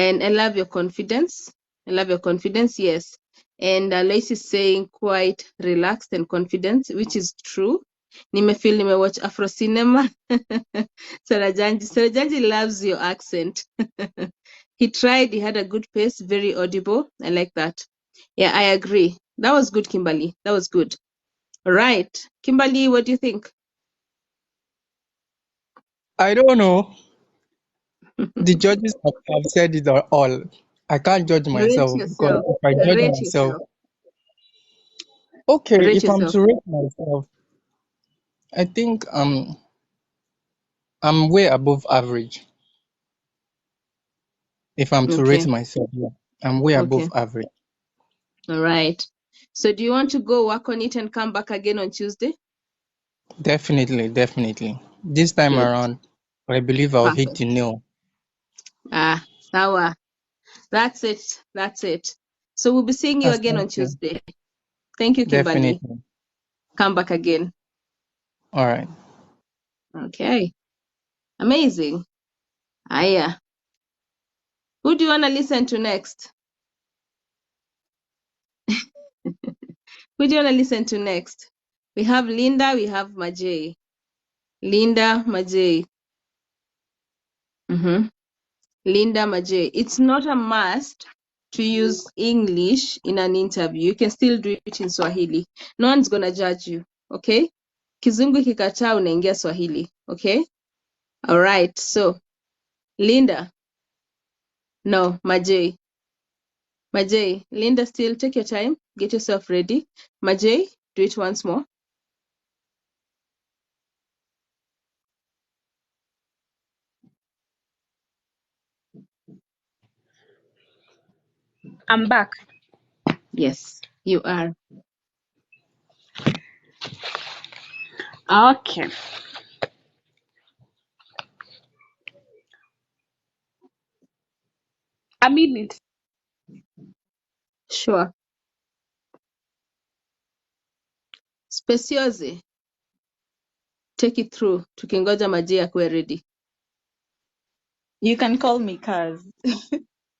And I love your confidence. I love your confidence, yes. And Lacey is saying quite relaxed and confident, which is true. Nimefeel nimewatch Afro cinema. Sarajanji loves your accent. He tried, he had a good pace, very audible. I like that. Yeah, I agree. That was good, Kimberly. That was good. All right. Kimberly, what do you think? I don't know. The judges have said it all. I can't judge Rate myself because yourself. if I judge Rate myself, yourself. okay, Rate if I'm yourself. to rate myself, I think I'm way above average. If I'm to rate Okay. myself, yeah, I'm way Okay. above average. All right. So do you want to go work on it and come back again on Tuesday? Definitely, definitely. This time Good. around, I believe I'll hit Perfect. the nail. Sawa. That's it. That's it. So we'll be seeing you That's again thank on you. Tuesday. Thank you, Kimberly. Definitely. Come back again. All right. Okay. Amazing. Aya. Who do you want to listen to next? Who do you want to listen to next? We have Linda, we have Majay. Linda, Majay. Mm-hmm. Linda, Majay. It's not a must to use English in an interview. You can still do it in Swahili. No one's going to judge you. Okay? Kizungu kikataa unaingia Swahili. Okay? All right. So, Linda. No, Majay. Majay. Linda, still take your time. Get yourself ready. Majay, do it once more. I'm back. Yes, you are. Okay. A minute. Sure. Speciosi. Take it through. Tukingoja Majay akuwe ready. You can call me Kaz.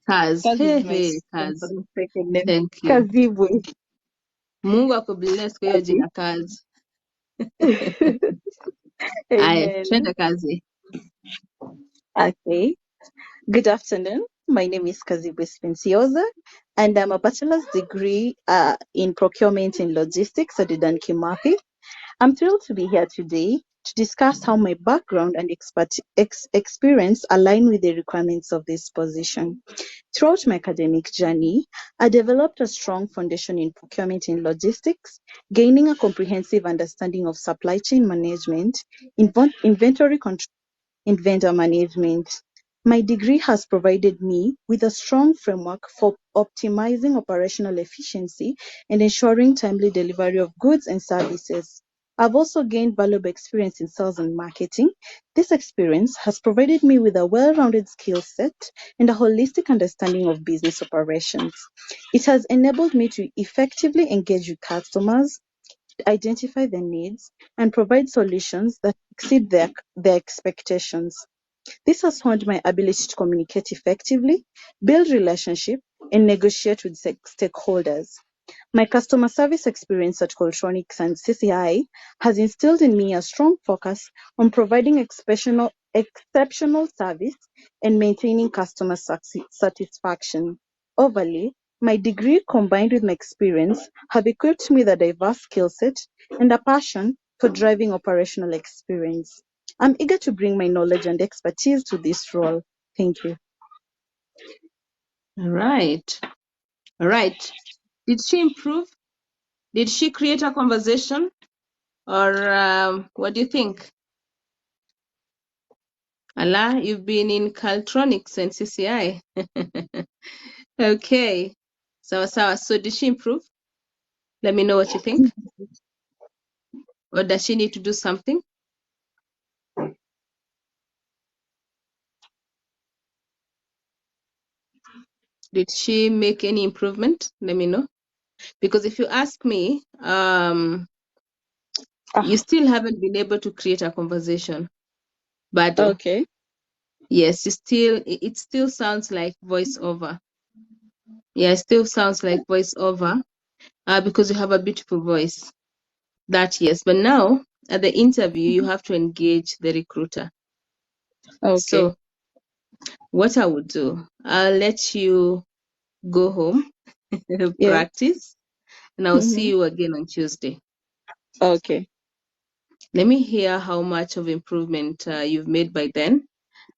Kaz. Kaz is Hey, my hey, Kaz. second name. Thank you. Kazibwe. Mungu akubless kwa hiyo jina Kaz. Aya, Amen. twende kazi. Okay. Good afternoon. My name is Kazibwe Spenciosa, and I'm a bachelor's degree in procurement and logistics at Dedan Kimathi. I'm thrilled to be here today to discuss how my background and experience align with the requirements of this position. Throughout my academic journey, I developed a strong foundation in procurement and logistics, gaining a comprehensive understanding of supply chain management, inventory control, and vendor management. My degree has provided me with a strong framework for optimizing operational efficiency and ensuring timely delivery of goods and services. I've also gained valuable experience in sales and marketing. This experience has provided me with a well-rounded skill set and a holistic understanding of business operations. It has enabled me to effectively engage with customers, identify their needs, and provide solutions that exceed their expectations. This has honed my ability to communicate effectively, build relationships, and negotiate with stakeholders. My customer service experience at Coltronics and CCI has instilled in me a strong focus on providing exceptional service and maintaining customer satisfaction. Overall, my degree combined with my experience have equipped me with a diverse skill set and a passion for driving operational experience. I'm eager to bring my knowledge and expertise to this role. Thank you. All right. All right. Did she improve? Did she create a conversation? Or what do you think? Allah, you've been in Caltronics and CCI. Okay. So did she improve? Let me know what you think. Or does she need to do something? Did she make any improvement? Let me know. Because if you ask me, you still haven't been able to create a conversation. Bado. Okay. Yes, it still sounds like voiceover. Yeah, it still sounds like voiceover because you have a beautiful voice. That yes, but now at the interview you have to engage the recruiter. Okay. So what I would do, I'll let you go home, Yes. practice, and I'll see Mm-hmm. you again on Tuesday. Okay. Let me hear how much of improvement you've made by then,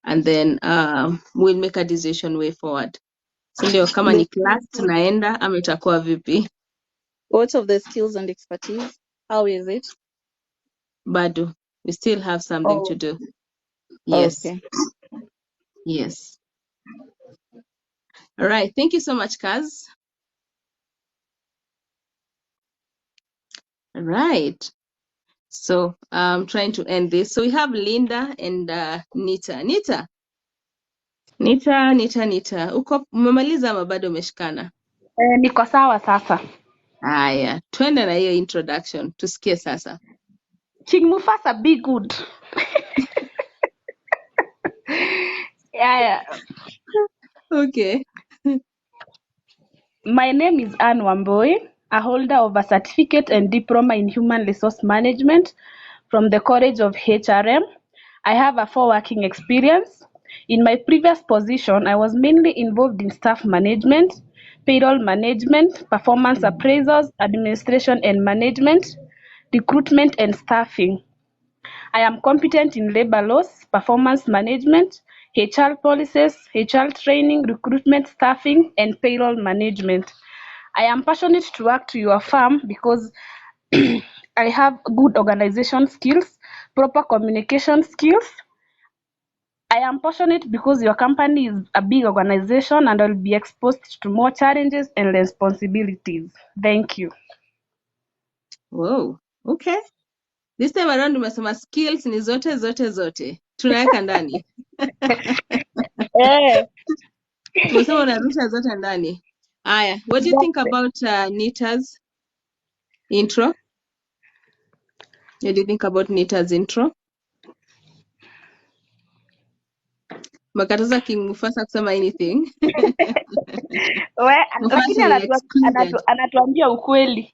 and then we'll make a decision way forward. Si ndio, kama The ni class tunaenda ama itakuwa vipi? What of the skills and expertise? How is it? Bado, we still have something to Oh, do. Yes, okay. yes. All right. Thank you so much, Kaz. All right. So I'm trying to end this. So we have Linda and Nita. Nita. Uko umemaliza ama bado umeshikana? Niko sawa sasa. Haya, twende na hiyo introduction. Tusikie sasa. King Mufasa, be good. Yeah. Okay. My name is Anne Wamboi, a holder of a certificate and diploma in human resource management from the College of HRM. I have a 4 working experience. In my previous position, I was mainly involved in staff management, payroll management, performance appraisals, administration and management, recruitment and staffing. I am competent in labor laws, performance management, HR policies, HR training, recruitment, staffing, and payroll management. I am passionate to work to your firm because I have good organization skills, proper communication skills. I am passionate because your company is a big organization and I'll be exposed to more challenges and responsibilities. Thank you. Whoa. Okay. This time around umesema skills ni zote. Tunaweka ndani. Eh, Umesema unarusha zote ndani. Aya, what do you think about Nita's intro? What do you think about Nita's intro? Makataza King Mufasa kusema anything. lakini Mufasa, you're excluded. anatuambia ukweli.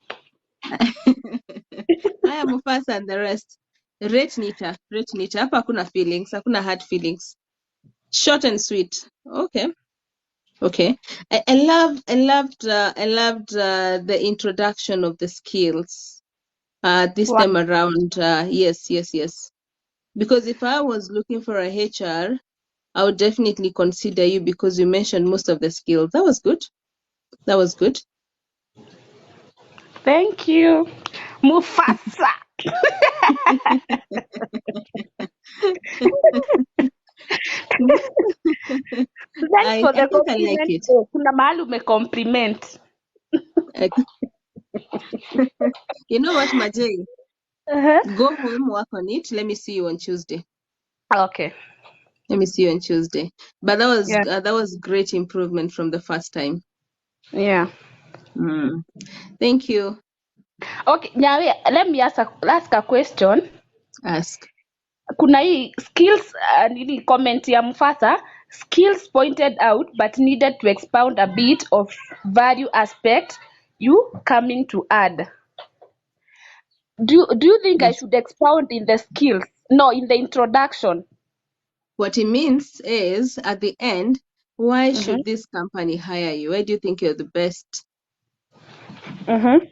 Haya, Mufasa and the rest. Rate Nita. Hapa hakuna feelings, hakuna hard feelings. Short and sweet. Okay. I loved the introduction of the skills. This Wow. time around, yes. Because if I was looking for a HR, I would definitely consider you because you mentioned most of the skills. That was good. Thank you. Mufasa. Thanks for I the think I like compliment. it. Kuna mahali umecompliment. Uh, you know what, Majay? Uh-huh. Go home, work on it. Let me see you on Tuesday. Okay. But Yeah. that was great improvement from the first time. Yeah. Mm. Thank you. Okay. Now, let me ask a question. Ask. Kuna hii skills nini comment ya Mufasa, skills pointed out but needed to expound a bit of value aspect you coming to add. Do you think I Yes. should expound in the skills? No, in the introduction. What it means is at the end, why Mm-hmm. should this company hire you? Why do you think you're the best? Mm-hmm.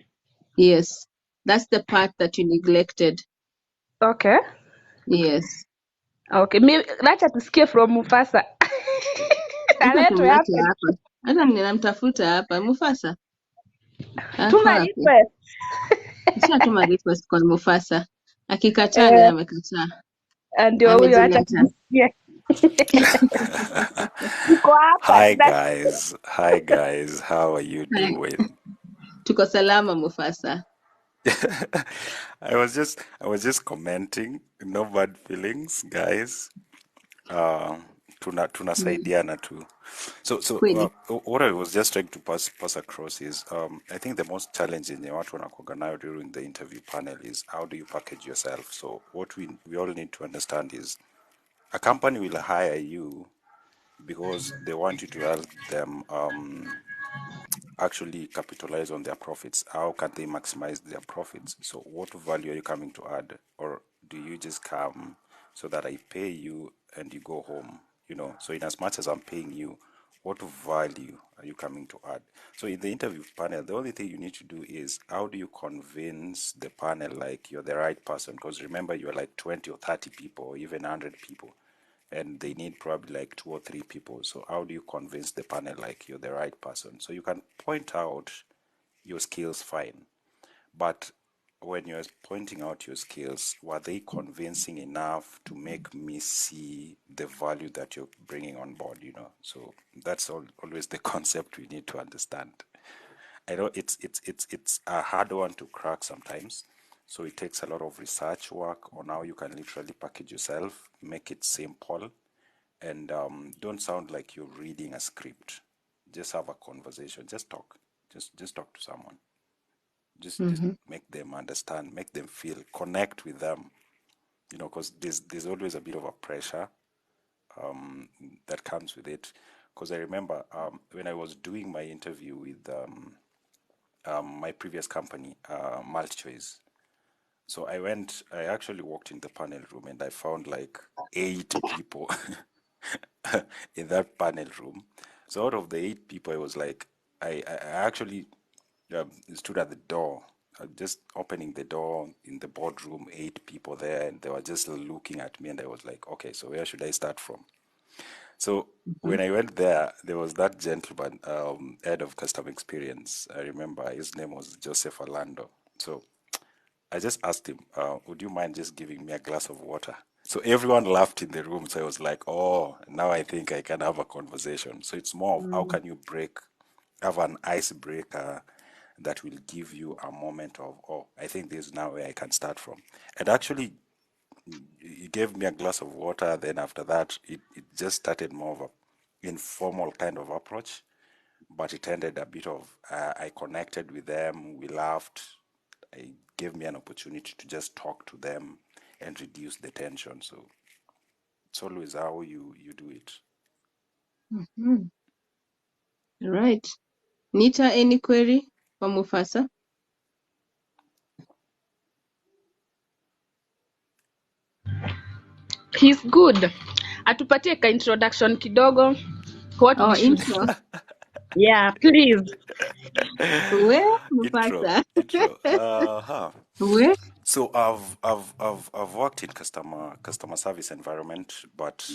Yes. That's the part that you neglected. Okay. Yes. Okay. Lacha tusikie from Mufasa. Acha Aletwe tumlete hapa. hapa. Hata ninamtafuta hapa. Mufasa. Ako Tuma wapi? request. Nishatuma request kwa Mufasa. Akikataa naye Eh, amekataa. ndio huyo, acha Amejileta. tumsikie. Niko hapa. Hi guys, how are you Hai. doing? Tuko salama Mufasa. I was just commenting, no bad feelings, guys. Mm. Tunasaidiana too. Kweli. What I was just trying to pass across is I think the most challenging yenye watu wanakuanga nayo during the interview panel is how do you package yourself. So what we all need to understand is A company will hire you because they want you to help them actually capitalize on their profits. How can they maximize their profits? So, what value are you coming to add? Or do you just come so that I pay you and you go home? So in as much as I'm paying you, what value are you coming to add? So, in the interview panel, the only thing you need to do is how do you convince the panel like you're the right person? Because remember, you're like 20 or 30 people, or even 100 people, and they need probably like 2 or 3 people. So how do you convince the panel like you're the right person? So you can point out your skills fine, but when you're pointing out your skills, were they convincing enough to make me see the value that you're bringing on board? So that's always the concept we need to understand. I know it's a hard one to crack sometimes. So it takes a lot of research work on how you can literally package yourself, make it simple, and don't sound like you're reading a script. Just have a conversation. Just talk. Just talk to someone. Just Mm-hmm. make them understand, make them feel, connect with them. Because there's always a bit of a pressure that comes with it. Because I remember when I was doing my interview with my previous company, MultiChoice. So I actually walked in the panel room and I found like 8 people in that panel room. So out of the 8 people, I was like, I actually stood at the door, just opening the door in the boardroom, 8 people there, and they were just looking at me, and I was like, okay, so where should I start from? So when I went there, there was that gentleman, head of customer experience. I remember his name was Joseph Orlando. So I just asked him, would you mind just giving me a glass of water? So everyone laughed in the room. So I was like, oh, now I think I can have a conversation. So it's more of how Mm-hmm. can you have an icebreaker that will give you a moment of, oh, I think this is now where I can start from. And actually, he gave me a glass of water. Then after that, it just started more of a informal kind of approach, but it ended a bit of I connected with them, we laughed, it gave me an opportunity to just talk to them and reduce the tension. So it's always how you do it. Mm-hmm. Right. Nita, any query for Mufasa? He's good. Atupatie ka introduction kidogo. What we Oh, should intro. see. Yeah, please. Where, intro Mufasa? intro uh-huh. Where? So I've worked in customer service environment, but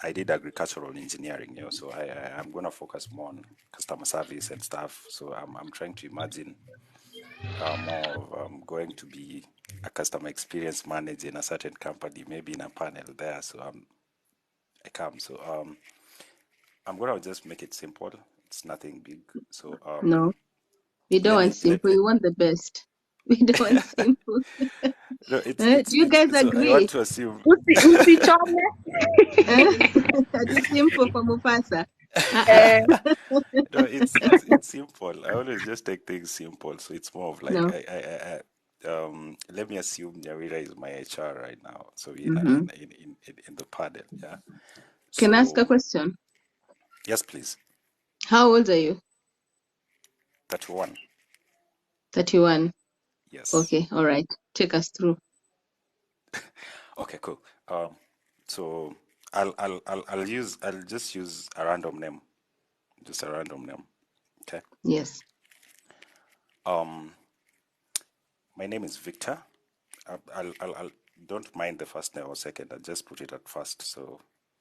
I did agricultural engineering. So I'm gonna focus more on customer service and stuff. So I'm trying to imagine more of going to be a customer experience manager in a certain company, maybe in a panel there. So I come. So I'm gonna just make it simple. It's nothing big. So No, we don't let want me let, simple. We let want the best. We don't want simple. no, Do you guys so I want agree? to assume. Usichome. That is simple for Mufasa. Eh, No, it's simple. I always just take things simple. So it's more of like No. let me assume Nyawira is my HR right now. So Mm-hmm. in the panel, yeah. Can I ask a So question? yes, please. How old are you? 31. 31. Yes. Okay, all right. Take us through. Okay, cool. So I'll just use a random name. Just a random name. Okay. Yes. Um, my name is Victor. I'll don't mind the first name or second. I'll just put it at first. So,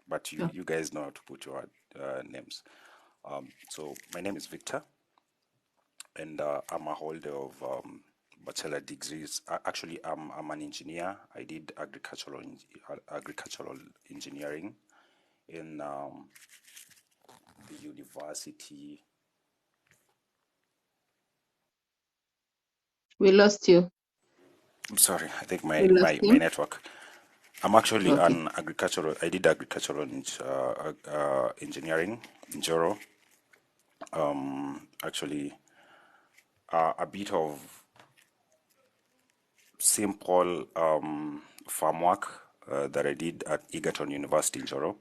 but you Oh, you guys know how to put your names. So my name is Victor, and I'm a holder of bachelor degrees. Actually, I'm an engineer. I did agricultural engineering in the university. we lost you. I'm sorry, I think We lost my him. network. I'm actually Okay. an agricultural. I did agricultural engineering in Joro. Actually, a bit of simple farm work. that I did at Egerton University in Joro,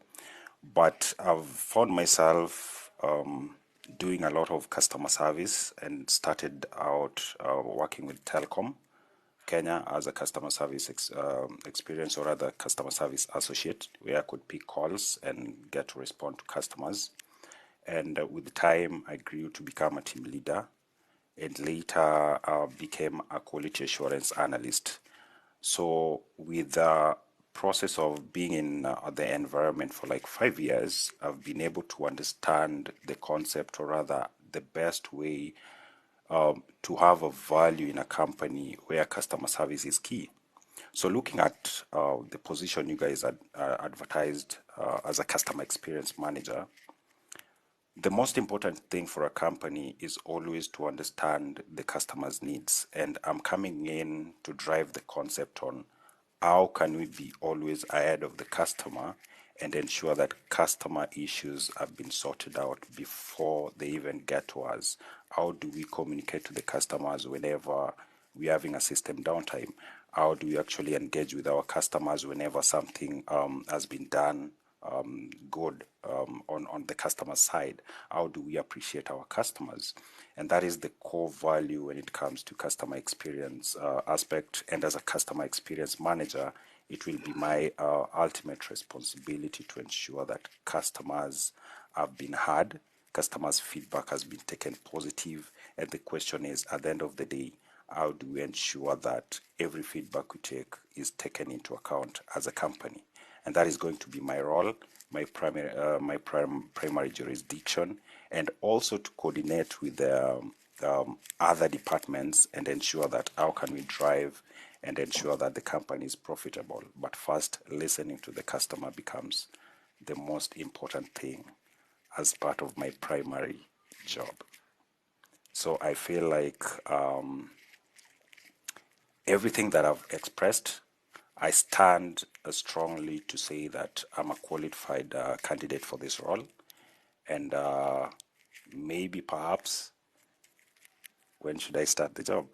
but I've found myself doing a lot of customer service and started out working with Telcom Kenya as a customer service experience, or rather customer service associate, where I could pick calls and get to respond to customers. And with time, I grew to become a team leader, and later became a quality assurance analyst. So with the process of being in the environment for like 5 years, I've been able to understand the concept, or rather the best way to have a value in a company where customer service is key. So looking at the position you guys had advertised as a customer experience manager, the most important thing for a company is always to understand the customer's needs. And I'm coming in to drive the concept on how can we be always ahead of the customer and ensure that customer issues have been sorted out before they even get to us. How do we communicate to the customers whenever we're having a system downtime? How do we actually engage with our customers whenever something has been done good on the customer side? How do we appreciate our customers? And that is the core value when it comes to customer experience aspect. And as a customer experience manager, it will be my ultimate responsibility to ensure that customers have been heard, customers' feedback has been taken positive, and the question is, at the end of the day, how do we ensure that every feedback we take is taken into account as a company? And that is going to be my role, my primary jurisdiction, and also to coordinate with the other departments and ensure that how can we drive and ensure that the company is profitable. But first, listening to the customer becomes the most important thing as part of my primary job. So I feel like everything that I've expressed, I stand strongly to say that I'm a qualified candidate for this role. And maybe perhaps, when should I start the job?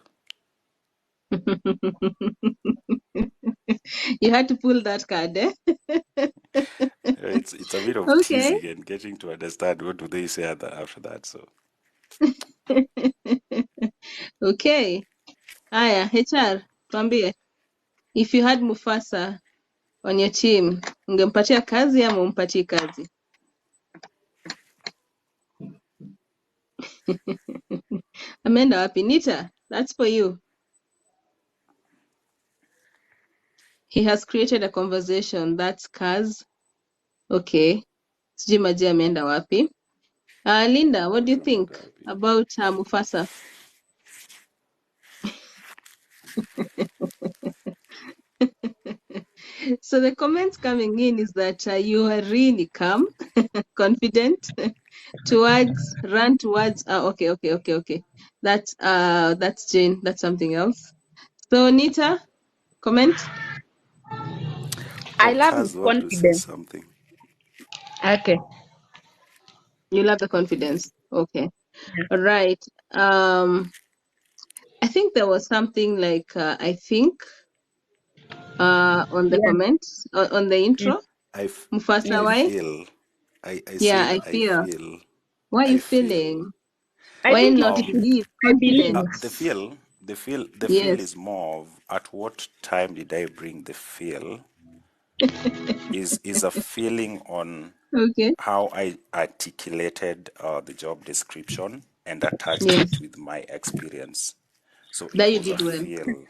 You had to pull that card, eh? It's a bit of Okay. teasing and getting to understand what do they say after that. So Okay. Haya, HR, tuambie. If you had Mufasa on your team, ungempatia kazi ama umpatie kazi? Ameenda wapi? Nita, that's for you. He has created a conversation. That's Kaz. Okay. Sijui maji ameenda wapi. Linda, what do you Mwisho think ameenda wapi? about Mufasa? So the comments coming in is that you are really calm, confident, run towards. Okay. That's Jane. That's something else. So Nita, comment. I Oh, love his Kaz wanted to say confidence. something. Okay. You love the confidence. Okay. All right. I think there was something like I think on the Yeah. comments on the Mm, intro. I, f- Mufasa, I mm. why? feel, I Yeah, said, I feel. Why are I you feel. feeling? I Why think it not Um, is. believe? I believe. the Confidence. feel, the feel Yes. is more of at what time did I bring the feel is a feeling on Okay. how I articulated the job description and attached it Yes. with my experience. So That it you was a did well. feel.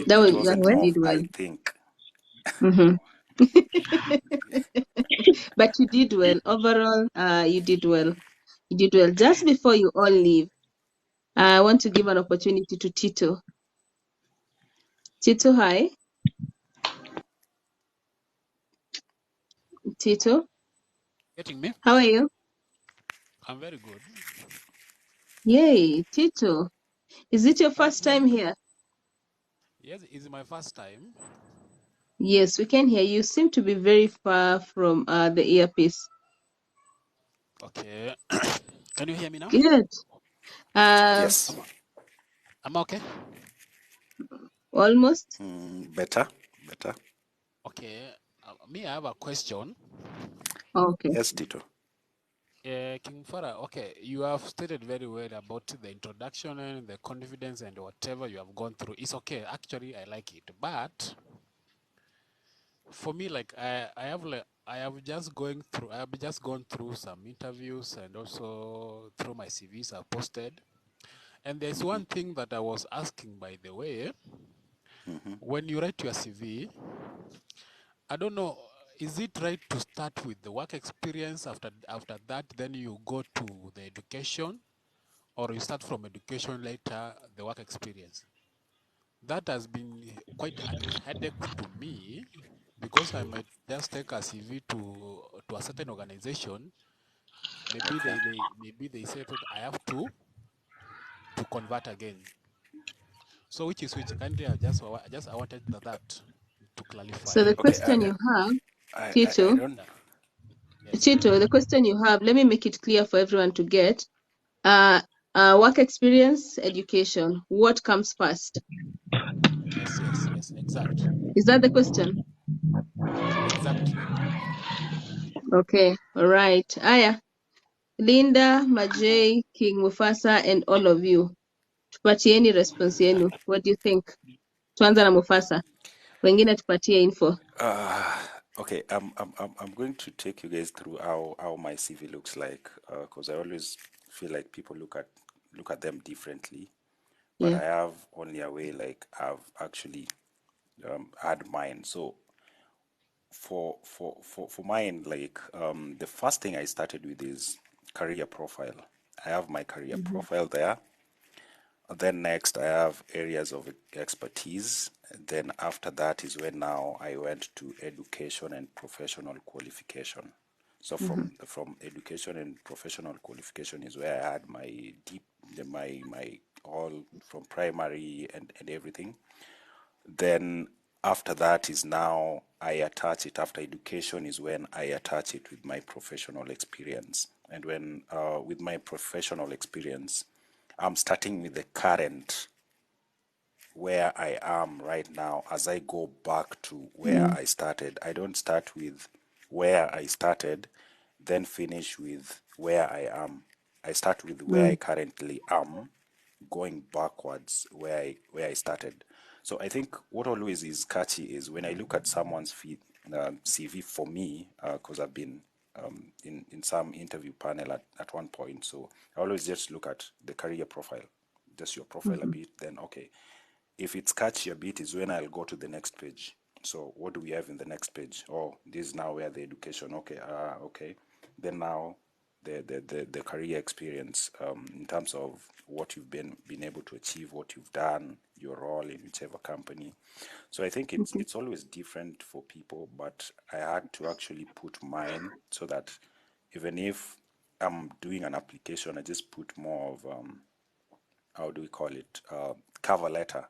That It was that wasn't you more of did well. I think. Mm-hmm. But you did well. Overall, you did well. You did well. Just before you all leave, I want to give an opportunity to Tito. Tito, hi. Tito, Getting me? how are you? I'm very good. Yay, Tito. Is it your Can first you hear time me? here? Yes, it's my first time. Yes, we can hear you. You seem to be very far from the earpiece. Okay. Can you hear me now? Good. Uh, Yes. I'm okay. almost. Better. Better. Okay, me, I have a question. Okay. Yes, Tito. King Farah, okay, you have stated very well about the introduction and the confidence and whatever you have gone through. It's okay. Actually, I like it. But for me, like I have just going through I have just gone through some interviews and also through my CVs I've posted. And there's Mm-hmm. one thing that I was asking, by the way, Mm-hmm. when you write your CV, I don't know, is it right to start with the work experience, after that then you go to the education, or you start from education later the work experience? That has been quite a headache to me, because I might just take a CV to a certain organization. Maybe Okay. they say that I have to convert again. So which kindly I wanted that to clarify. So the Okay. question you have, I Tito, don't. Yeah. Yes. Tito, the question you have, let me make it clear for everyone to get. Uh, Work experience, education. What comes first? Yes. Exact. Is that the question? Exactly. Okay. All right. Aya, Linda, Majay, King Mufasa, and all of you. Tupatieni response yenu. What do you think? Tuanza na Mufasa. Wengine tupatie info. Uh, okay. I'm going to take you guys through how my CV looks like, because I always feel like people look at them differently. But Yeah. I have only a way like I've actually had mine. So for mine, like the first thing I started with is career profile. I have my career Mm-hmm. profile there. Then next I have areas of expertise. Then after that is when now I went to education and professional qualification. So Mm-hmm. from education and professional qualification is where I had my deep my all from primary and everything. Then after that is now I attach it. After education is when I attach it with my professional experience. And when with my professional experience, I'm starting with the current where I am right now as I go back to where Mm. I started. I don't start with where I started, then finish with where I am. I start with where I Mm. currently am, going backwards where I started. So I think what always is catchy is when I look at someone's CV for me, because I've been in some interview panel at one point. So I always just look at the career profile, just your profile a Mm-hmm. bit. Then okay, if it's catchy a bit is when I'll go to the next page. So what do we have in the next page? Oh, this is now where the education. Okay, okay. Then now the career experience in terms of what you've been able to achieve, what you've done, your role in whichever company. So I think Mm-hmm. it's always different for people, but I had to actually put mine so that even if I'm doing an application, I just put more of how do we call it, cover letter.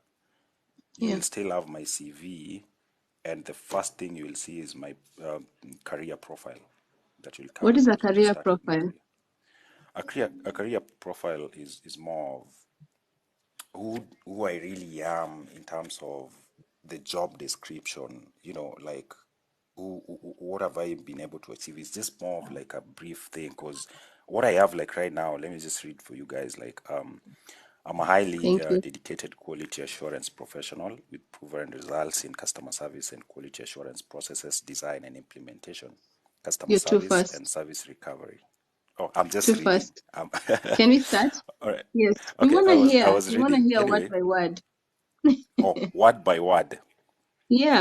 You Yeah. will still have my CV, and the first thing you will see is my career profile that will come What is a and just career start with my profile? career. A career profile is more of who I really am in terms of the job description, like what have I been able to achieve? It's just more of like a brief thing because what I have like right now, let me just read for you guys. Like I'm a highly Thank you. dedicated quality assurance professional with proven results in customer service and quality assurance processes, design and implementation, customer You're too service fast. and service recovery. Oh, I'm Too just reading. fast. Can we start? All right. Yes. We Okay, wanna I hear. was We wanna reading. hear word Anyway, by word. oh, word by word.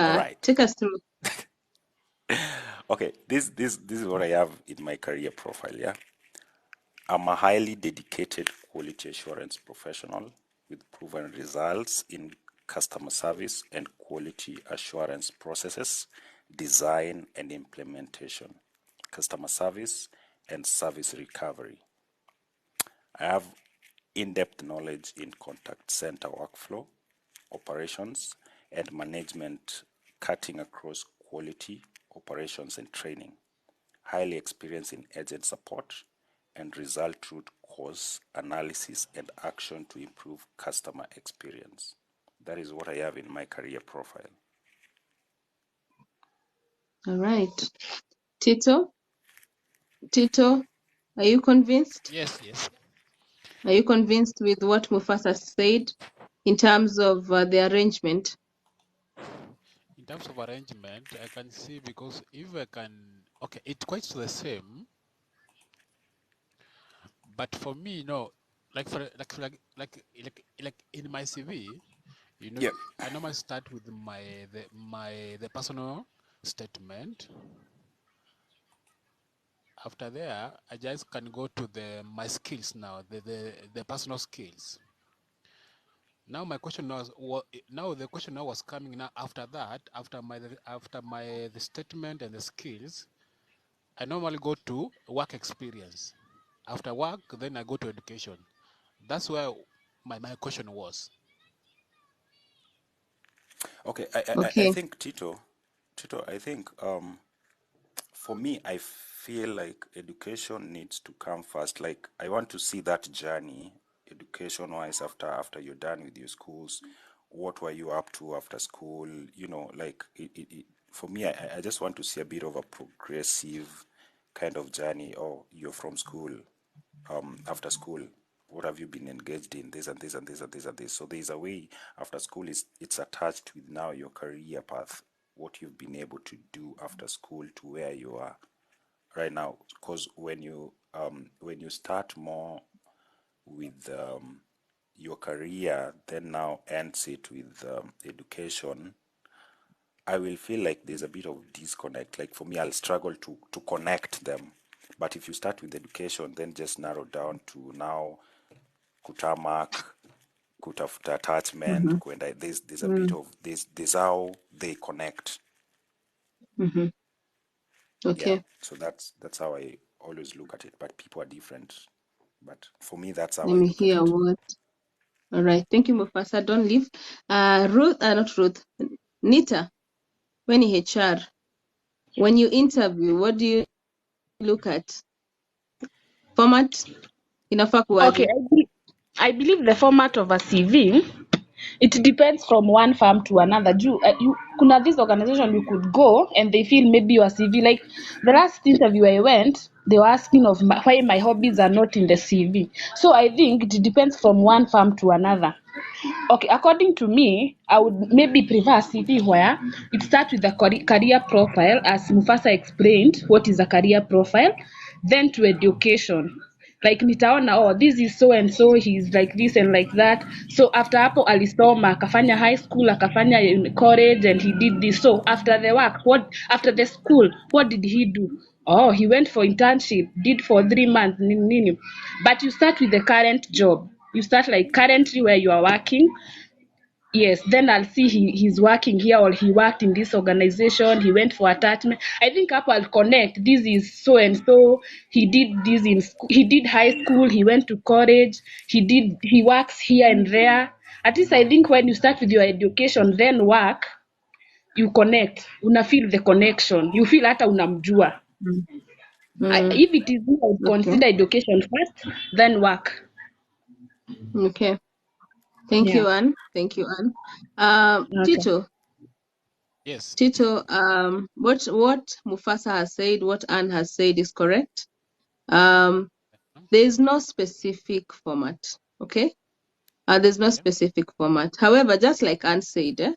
All Yeah. right. Take us through. Okay, this is what I have in my career profile, yeah. I'm a highly dedicated quality assurance professional with proven results in customer service and quality assurance processes, design and implementation, customer service and service recovery. I have in-depth knowledge in contact center workflow, operations, and management, cutting across quality, operations, and training. Highly experienced in agent support and result root cause analysis and action to improve customer experience. That is what I have in my career profile. All right. Tito, are you convinced? Yes, yes. Are you convinced with what Mufasa said in terms of the arrangement? In terms of arrangement, I can see because if I can, okay, it's quite the same. But for me, like for like in my CV, Yeah. I normally start with the personal statement. After there, I just can go to my skills now, the personal skills. Now my question was now the question now was coming now after that, after my the statement and the skills, I normally go to work experience. After work, then I go to education. That's where my question was. Okay. I Okay. think Tito, I think for me, I feel like education needs to come first. Like I want to see that journey, education wise, after you're done with your schools. What were you up to after school? Like for me, I just want to see a bit of a progressive kind of journey. Or you're from school, after school, what have you been engaged in? This and this and this and this and this. So there's a way after school is it's attached with now your career path, what you've been able to do after school to where you are right now. Because when you start more with your career, then now ends it with education, I will feel like there's a bit of disconnect. Like for me, I'll struggle to connect them. But if you start with education, then just narrow down to now kutamak, kutafuta attachment, Mm-hmm. kwenda. There's a bit of this how they connect. Mm-hmm. Yeah. Okay. So that's how I always look at it. But people are different. But for me, that's how Let I me look at hear it. what. All right. Thank you, Mufasa. Don't leave. Ruth, not Ruth. Nita, when you HR, when you interview, what do you look at? Format? Inafaa Okay, kuwaje? I believe the format of a CV, it depends from one firm to another. Kuna this organization you could go and they feel maybe your CV, like the last interview I went, they were asking of why my hobbies are not in the CV. So I think it depends from one firm to another. Okay, according to me, I would maybe prefer a CV where it starts with the career profile, as Mufasa explained what is a career profile, then to education. Like nitaona, oh, this is so and so, he's like this and like that. So after hapo alisoma, akafanya high school, akafanya in college, and he did this. So after the work, after the school, what did he do? Oh, he went for internship, did for 3 months, nini. But you start with the current job. You start like currently where you are working. Yes, then I'll see he's working here or he worked in this organization, he went for attachment. I think up I'll connect. This is so and so. He did this in school, he did high school, he went to college, he works here and there. At least I think when you start with your education, then work, you connect. Una feel the connection. You feel hata unamjua. Mm. Mm. If it is me, I would Okay. consider education first, then work. Okay. Thank Yeah. you, Anne. Thank you, Anne. Okay. Yes. Tito, what Mufasa has said, what Anne has said is correct. Um, there is no specific format. Okay. There's no Okay. specific format. However, just like Anne said,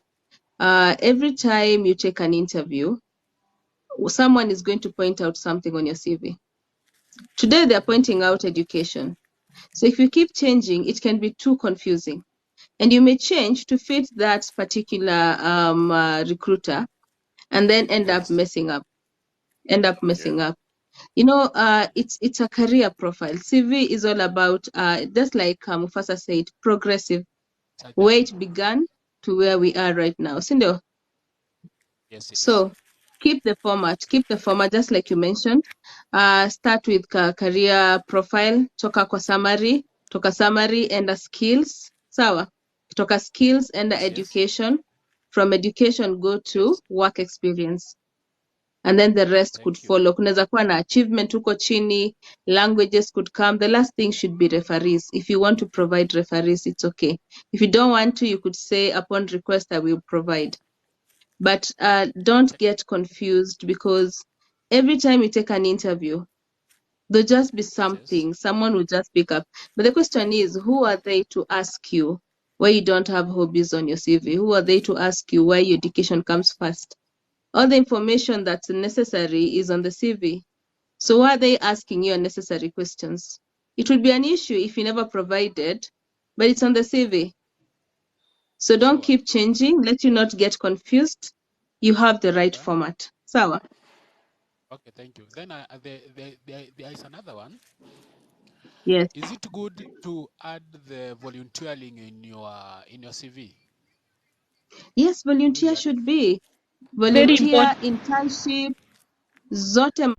every time you take an interview, someone is going to point out something on your CV. Today, they're pointing out education. So if you keep changing, it can be too confusing. And you may change to fit that particular recruiter and then end up Yes. messing up. Yeah. It's a career profile. CV is all about, just like Mufasa said, progressive, It's a where journey. it began to where we are right now. Sindio? Yes, it is. So keep the format just like you mentioned. Start with career profile, toka summary, enda skills. Sawa. Toka skills, enda Yes, yes. education. From education, go to Yes. work experience. And then the rest could Thank you. follow. Kunaweza kuwa na achievement huko chini, languages could come. The last thing should be referees. If you want to provide referees, it's okay. If you don't want to, you could say upon request I will provide. But don't get confused, because every time you take an interview, there'll just be Yes. something, someone will just pick up. But the question is, who are they to ask you why you don't have hobbies on your CV? Who are they to ask you why your education comes first? All the information that's necessary is on the CV. So why are they asking you unnecessary questions? It would be an issue if you never provided, but it's on the CV. So don't Sure. keep changing. Let you not get confused. You have the right Okay. format. Sawa? Okay, thank you. Then there is another one. Yes. Is it good to add the volunteering in your CV? Yes, Do we volunteer add? should be. Very Volunteer, important. internship, zote